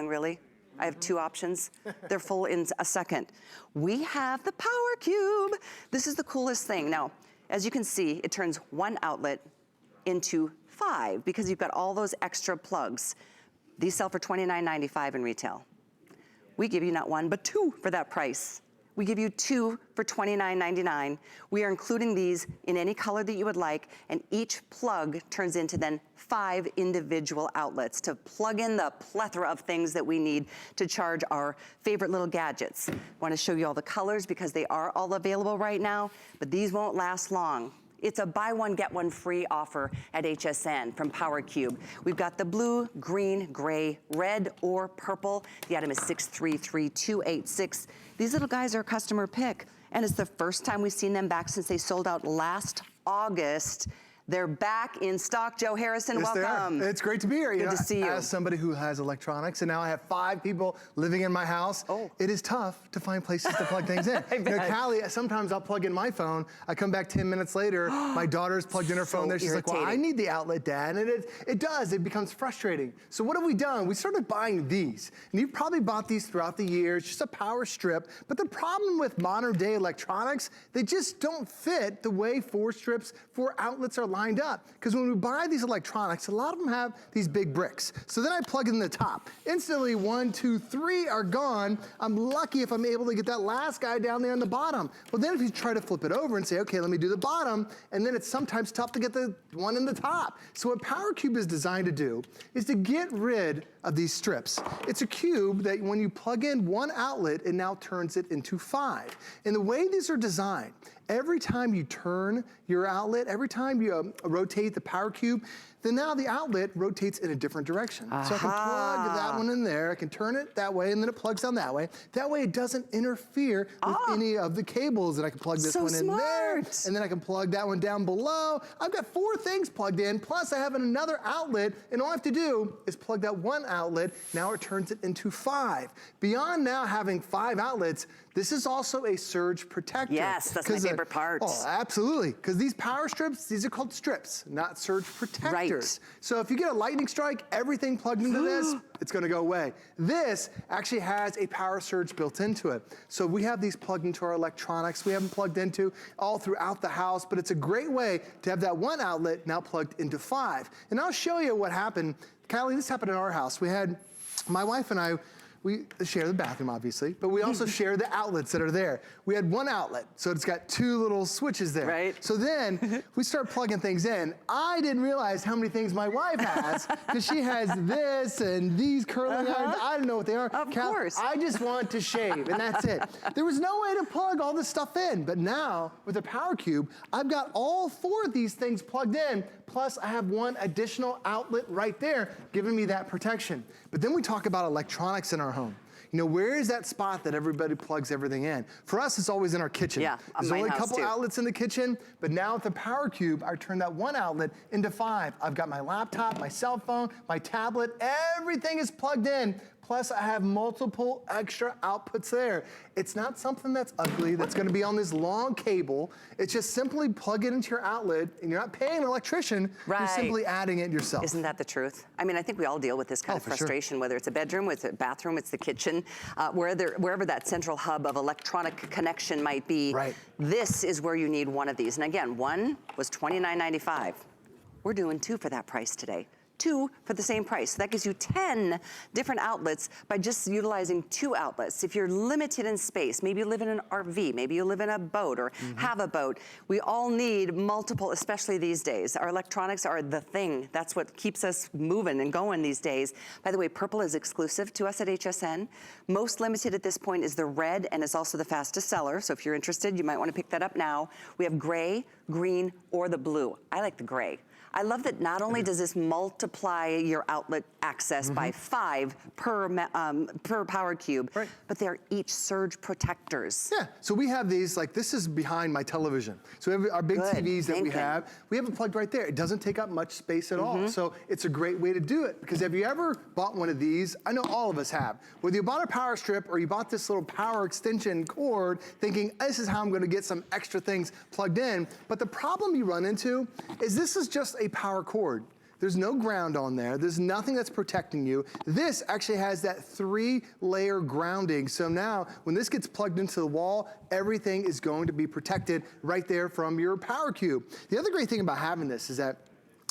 Really? I have two options. They're full in a second. We have the PowerCube. This is the coolest thing. Now, as you can see, it turns one outlet into 5 because you've got all those extra plugs. These sell for $29.95 in retail. We give you not 1, but 2 for that price. We give you 2 for $29.99. We are including these in any color that you would like, and each plug turns into then 5 individual outlets to plug in the plethora of things that we need to charge our favorite little gadgets. I want to show you all the colors because they are all available right now, but these won't last long. It's a buy one, get one free offer at HSN from PowerCube. We've got the blue, green, gray, red, or purple. The item is 633286. These little guys are a customer pick, and it's the first time we've seen them back since they sold out last August. They're back in stock. Joe Harrison, yes, welcome. It's great to be here. Good to see you. As somebody who has electronics, and now I have 5 people living in my house, it is tough to find places to plug things in. Callie, sometimes I'll plug in my phone. I come back 10 minutes later, my daughter's plugged in her phone there. She's like, well, I need the outlet, Dad. And it becomes frustrating. So what have we done? We started buying these. And you've probably bought these throughout the years, just a power strip. But the problem with modern day electronics, they just don't fit the way 4 strips, 4 outlets are lined up. Because when we buy these electronics, a lot of them have these big bricks. So then I plug in the top. Instantly, 1, 2, 3 are gone. I'm lucky if I'm able to get that last guy down there on the bottom. Well, then if you try to flip it over and say, okay, let me do the bottom, and then it's sometimes tough to get the one in the top. So what PowerCube is designed to do is to get rid of these strips. It's a cube that when you plug in one outlet, it now turns it into 5. And the way these are designed, every time you turn your outlet, every time you rotate the PowerCube, then now the outlet rotates in a different direction. So I can plug that one in there, I can turn it that way, and then it plugs down that way. That way it doesn't interfere with any of the cables, and I can plug this one in there, and then I can plug that one down below. I've got 4 things plugged in, plus I have another outlet, and all I have to do is plug that one outlet. Now it turns it into 5. Beyond now having 5 outlets, this is also a surge protector. Yes, that's my favorite part. Oh, absolutely. Because these power strips, these are called strips, not surge protectors. Right. So if you get a lightning strike, everything plugged into this, it's gonna go away. This actually has a power surge built into it. So we have these plugged into our electronics. We have them plugged into all throughout the house, but it's a great way to have that one outlet now plugged into 5. And I'll show you what happened. Callie, this happened in our house. We had, my wife and I, we share the bathroom, obviously, but we also share the outlets that are there. We had one outlet, so it's got 2 little switches there. Right. So then we start plugging things in. I didn't realize how many things my wife has, because she has this and these curling irons. I don't know what they are. Of course. I just want to shave, and that's it. There was no way to plug all this stuff in, but now with the PowerCube, I've got all 4 of these things plugged in, plus I have one additional outlet right there, giving me that protection. But then we talk about electronics in our home. You know, where is that spot that everybody plugs everything in? For us, it's always in our kitchen. Yeah, there's only a couple outlets in the kitchen, but now with the PowerCube, I turn that one outlet into 5. I've got my laptop, my cell phone, my tablet, everything is plugged in. Plus, I have multiple extra outputs there. It's not something that's ugly, that's gonna be on this long cable. It's just simply plug it into your outlet, and you're not paying an electrician, you're simply adding it yourself. Isn't that the truth? I mean, I think we all deal with this kind of frustration, whether it's a bedroom, it's a bathroom, it's the kitchen, wherever that central hub of electronic connection might be. This is where you need one of these. And again, one was $29.95. We're doing 2 for that price today. 2 for the same price. So that gives you 10 different outlets by just utilizing 2 outlets. If you're limited in space, maybe you live in an RV, maybe you live in a boat or have a boat, we all need multiple, especially these days. Our electronics are the thing. That's what keeps us moving and going these days. By the way, purple is exclusive to us at HSN. Most limited at this point is the red, and it's also the fastest seller. So if you're interested, you might want to pick that up now. We have gray, green, or the blue. I like the gray. I love that not only does this multiply your outlet access by 5 per PowerCube, but they're each surge protectors. Yeah, so we have these, like this is behind my television. So we have our big TVs that we have it plugged right there. It doesn't take up much space at all. So it's a great way to do it, because have you ever bought one of these? I know all of us have. Whether you bought a power strip or you bought this little power extension cord thinking, this is how I'm gonna get some extra things plugged in, but the problem you run into is this is just a power cord. There's no ground on there. There's nothing that's protecting you. This actually has that 3-layer grounding. So now when this gets plugged into the wall, everything is going to be protected right there from your PowerCube. The other great thing about having this is that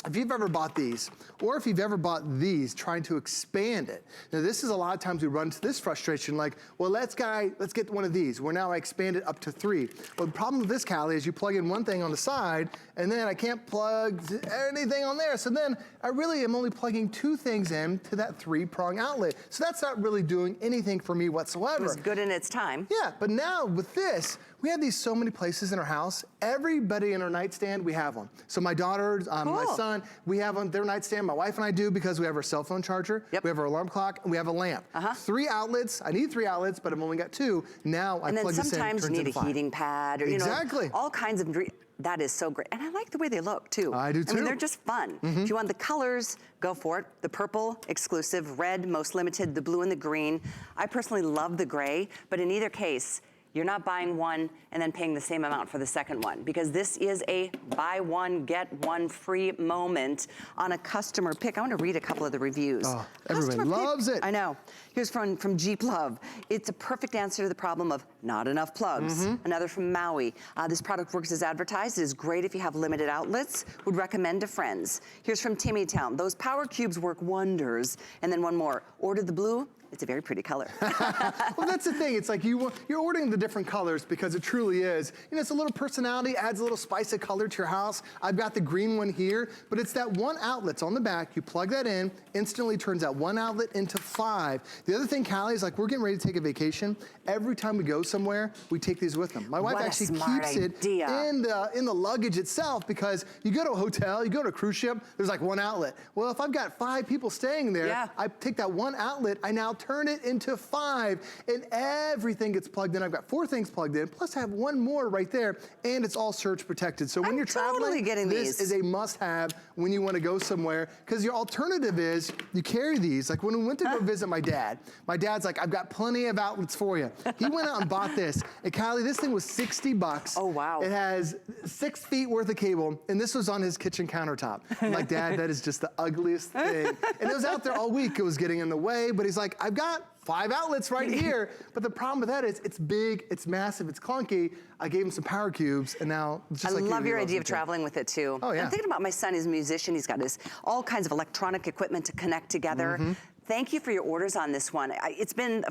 if you've ever bought these, or if you've ever bought these trying to expand it, now this is a lot of times we run into this frustration like, well, let's get one of these, where now I expand it up to 3. Well, the problem with this, Callie, is you plug in one thing on the side, and then I can't plug anything on there. So then I really am only plugging 2 things in to that 3-prong outlet. So that's not really doing anything for me whatsoever. It was good in its time. Yeah, but now with this, we have these so many places in our house. Everybody in our nightstand, we have one. So my daughter, my son, we have on their nightstand. My wife and I do because we have our cell phone charger, we have our alarm clock, and we have a lamp. 3 outlets. I need 3 outlets, but I've only got 2. Now I plug this in, and then sometimes you need a 5. heating pad or you know, all kinds of. That is so great. And I like the way they look too. I do too. I mean, they're just fun. If you want the colors, go for it. The purple, exclusive, red, most limited, the blue and the green. I personally love the gray, but in either case, you're not buying one and then paying the same amount for the second one, because this is a buy one, get one free moment on a customer pick. I want to read a couple of the reviews. Oh, everybody loves it. I know. Here's from Jeep Love. It's a perfect answer to the problem of not enough plugs. Another from Maui. This product works as advertised. It is great if you have limited outlets. Would recommend to friends. Here's from Timmy Town. Those PowerCubes work wonders. And then one more. Ordered the blue. It's a very pretty color. Well, that's the thing. It's like you're ordering the different colors because it truly is. You know, it's a little personality, adds a little spice of color to your house. I've got the green one here, but it's that one outlet's on the back. You plug that in, instantly turns that one outlet into 5. The other thing, Callie, is like we're getting ready to take a vacation. Every time we go somewhere, we take these with them. My wife actually keeps it in the luggage itself because you go to a hotel, you go to a cruise ship, there's like one outlet. Well, if I've got 5 people staying there, I take that one outlet, I now turn it into 5, and everything gets plugged in. I've got 4 things plugged in, plus I have one more right there, and it's all surge protected. So when you're traveling, this is a must-have when you want to go somewhere, because your alternative is you carry these. Like when we went to go visit my dad's like, I've got plenty of outlets for you. He went out and bought this, and Callie, this thing was $60. Oh, wow. It has 6 feet worth of cable, and this was on his kitchen countertop. I'm like, Dad, that is just the ugliest thing. And it was out there all week. It was getting in the way, but he's like, I've got 5 outlets right here. But the problem with that is it's big, it's massive, it's clunky. I gave him some PowerCubes, and now it's just I love your idea of traveling with it too. Oh, yeah. I'm thinking about my son. He's a musician. He's got all kinds of electronic equipment to connect together. Thank you for your orders on this one. It's been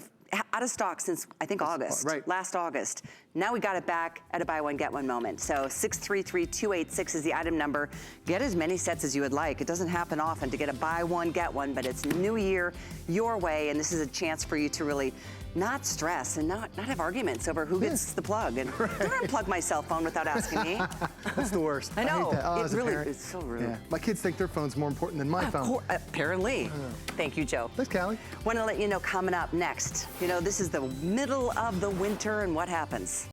out of stock since, I think, August, last August. Now we got it back at a buy one, get one moment. So 633286 is the item number. Get as many sets as you would like. It doesn't happen often to get a buy one, get one, but it's new year, your way, and this is a chance for you to really not stress and not have arguments over who gets the plug. And don't unplug my cell phone without asking me. That's the worst. I know. hate that. Oh, it really is so rude. Yeah. My kids think their phone's more important than my phone. Apparently. Thank you, Joe. Thanks, Callie. Want to let you know coming up next, you know, this is the middle of the winter and what happens.